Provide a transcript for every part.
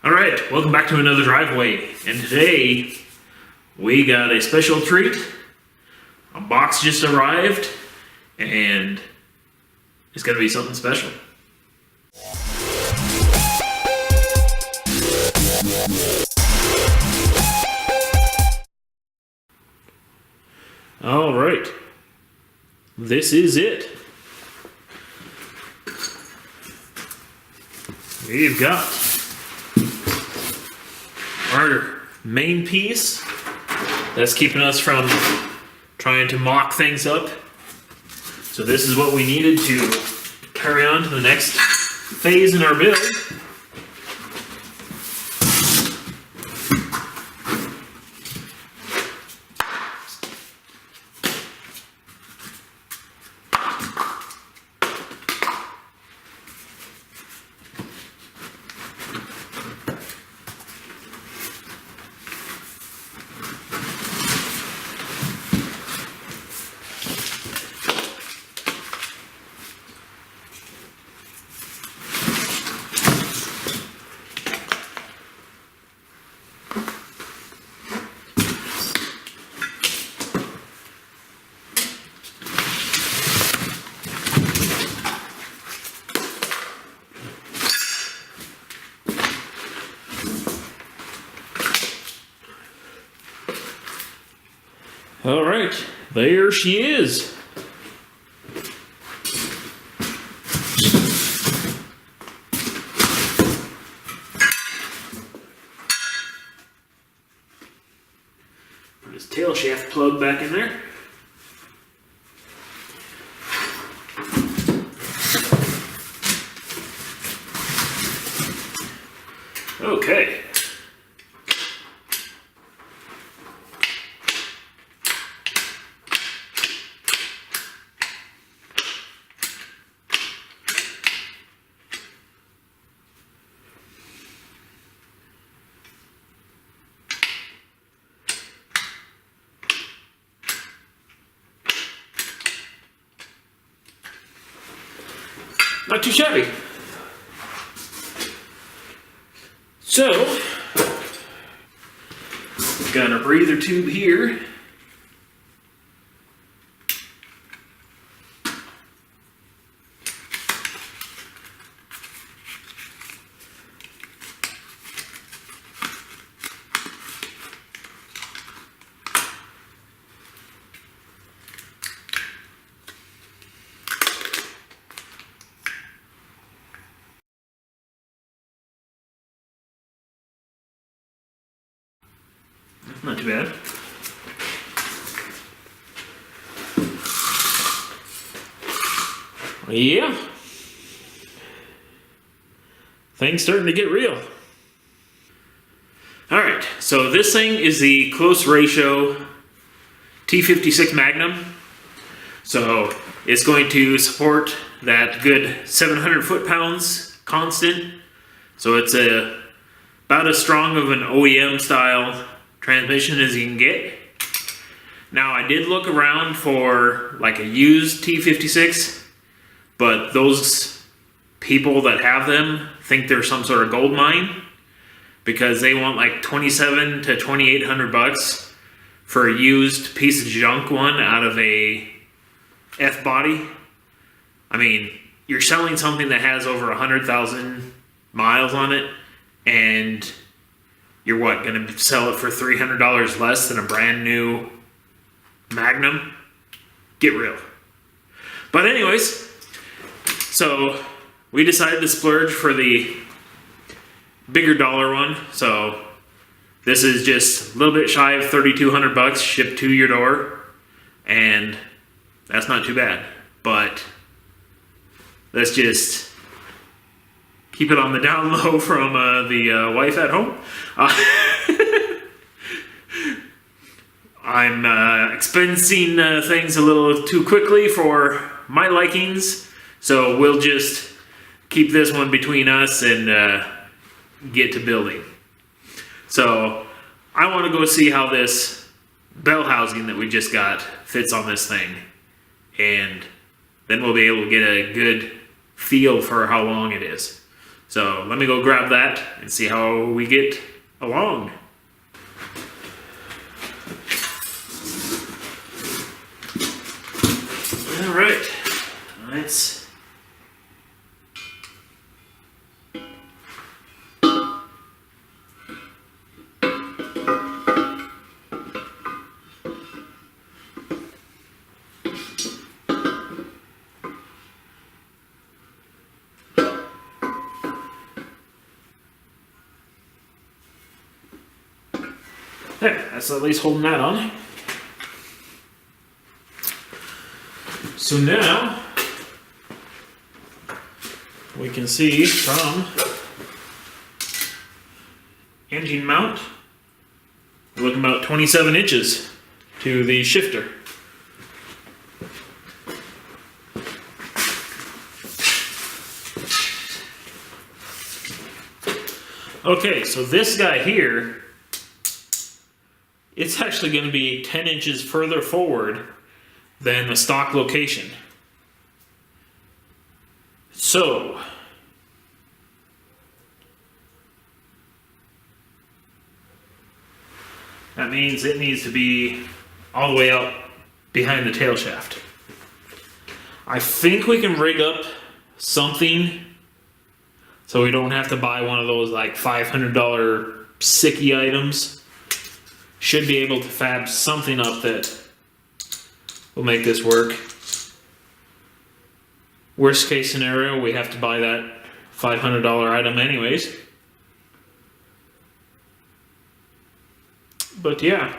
Alright, welcome back to another driveway, and today we got a special treat. A box just arrived, and it's gonna be something special. Alright, this is it. We've got our main piece that's keeping us from trying to mock things up. So this is what we needed to carry on to the next phase in our build. All right, there she is. Put his tail shaft plug back in there. Okay. Not too shabby. So, we've got a breather tube here. Not too bad. Yeah. Things starting to get real. Alright, so this thing is the close ratio T56 Magnum. So it's going to support that good 700 foot-pounds constant. So it's about as strong of an OEM style transmission as you can get. Now I did look around for like a used T56, but those people that have them think they're some sort of gold mine because they want like 27 to 2,800 bucks for a used piece of junk one out of a F body. I mean, you're selling something that has over 100,000 miles on it, and you're what, gonna sell it for $300 less than a brand new Magnum? Get real. But anyways, so we decided to splurge for the bigger dollar one. So this is just a little bit shy of 3,200 bucks shipped to your door, and that's not too bad. But let's just keep it on the down low from the wife at home. I'm expensing things a little too quickly for my likings, so we'll just keep this one between us and get to building. So I want to go see how this bell housing that we just got fits on this thing, and then we'll be able to get a good feel for how long it is. So let me go grab that and see how we get along. All right, let's there, that's at least holding that on. So now we can see from engine mount, we're looking about 27 inches to the shifter. Okay, so this guy here, it's actually going to be 10 inches further forward than the stock location. So that means it needs to be all the way out behind the tail shaft. I think we can rig up something so we don't have to buy one of those like $500 sicky items. Should be able to fab something up that will make this work. Worst case scenario, we have to buy that $500 item anyways. But yeah.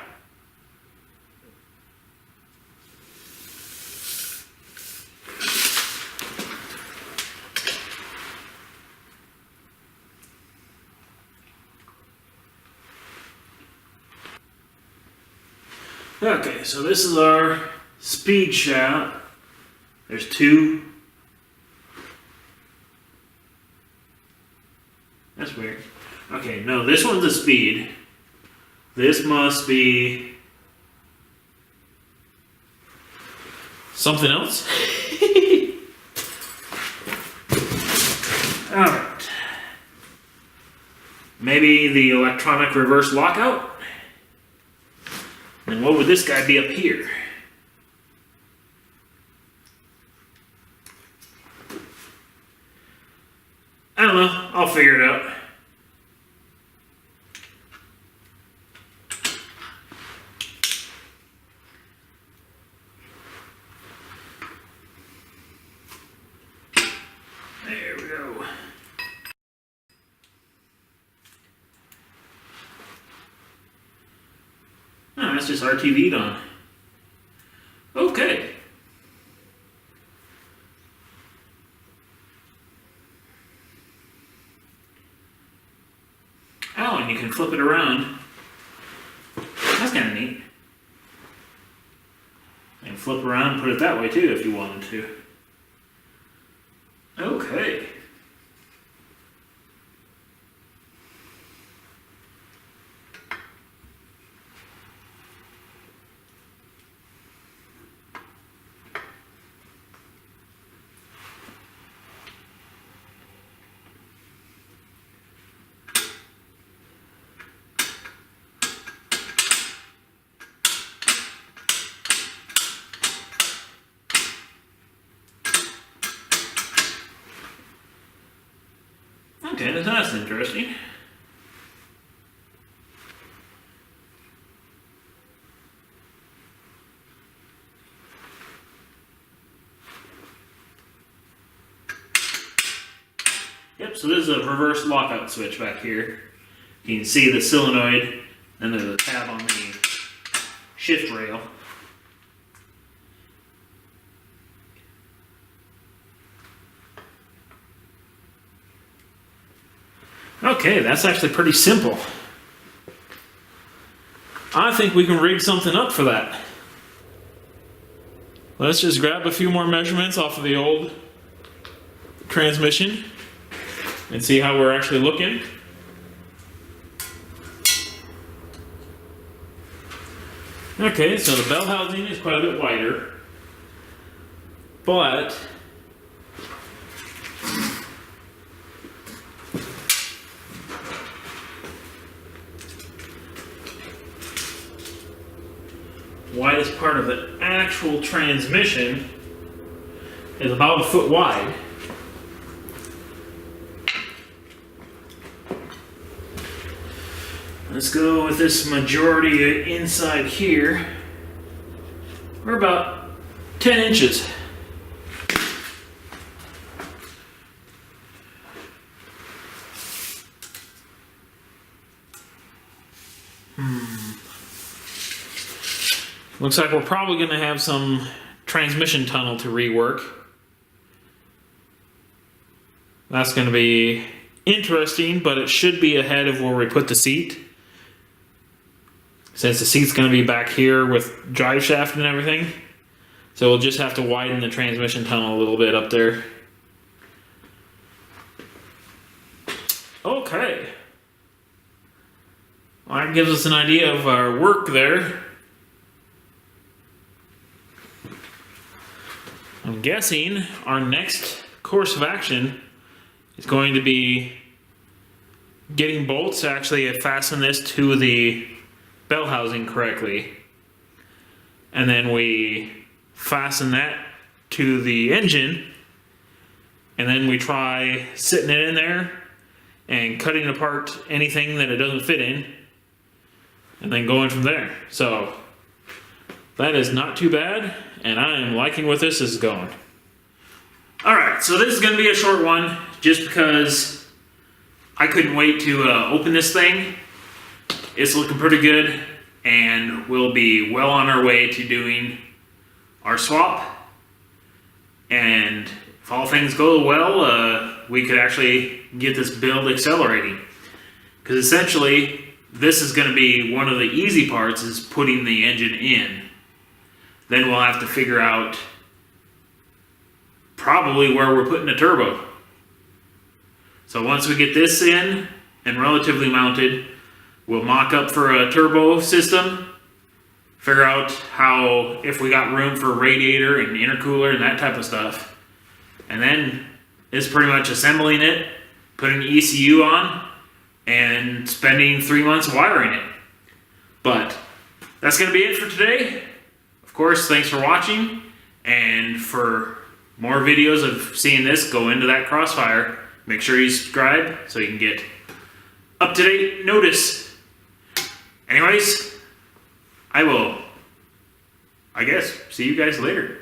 Okay, so this is our speed shaft. There's two. That's weird. Okay, no, this one's a speed. This must be something else. Alright. Maybe the electronic reverse lockout? And what would this guy be up here? I don't know. I'll figure it out. There we go. Oh, that's just RTV'd on. Okay. Oh, and you can flip it around. That's kind of neat. And flip around and put it that way too if you wanted to. Okay. Okay, that's interesting. Yep, so this is a reverse lockout switch back here. You can see the solenoid, and there's a tab on the shift rail. Okay, that's actually pretty simple. I think we can rig something up for that. Let's just grab a few more measurements off of the old transmission and see how we're actually looking. Okay, so the bell housing is quite a bit wider, but widest part of the actual transmission is about 1 foot wide. Let's go with this majority inside here. We're about 10 inches. Looks like we're probably going to have some transmission tunnel to rework. That's going to be interesting, but it should be ahead of where we put the seat. Since the seat's going to be back here with drive shaft and everything. So we'll just have to widen the transmission tunnel a little bit up there. Okay. Well, that gives us an idea of our work there. I'm guessing our next course of action is going to be getting bolts to actually fasten this to the bell housing correctly. And then we fasten that to the engine, and then we try sitting it in there and cutting apart anything that it doesn't fit in, and then going from there. So that is not too bad, and I am liking where this is going. Alright, so this is going to be a short one, just because I couldn't wait to open this thing. It's looking pretty good, and we'll be well on our way to doing our swap. And if all things go well, we could actually get this build accelerating. Because essentially, this is going to be one of the easy parts, is putting the engine in. Then we'll have to figure out probably where we're putting the turbo. So once we get this in and relatively mounted, we'll mock up for a turbo system, figure out how, if we got room for a radiator and intercooler and that type of stuff. And then it's pretty much assembling it, putting ECU on, and spending 3 months wiring it. But that's going to be it for today. Of course, thanks for watching, and for more videos of seeing this go into that Crossfire, make sure you subscribe so you can get up-to-date notice. Anyways, I guess, see you guys later.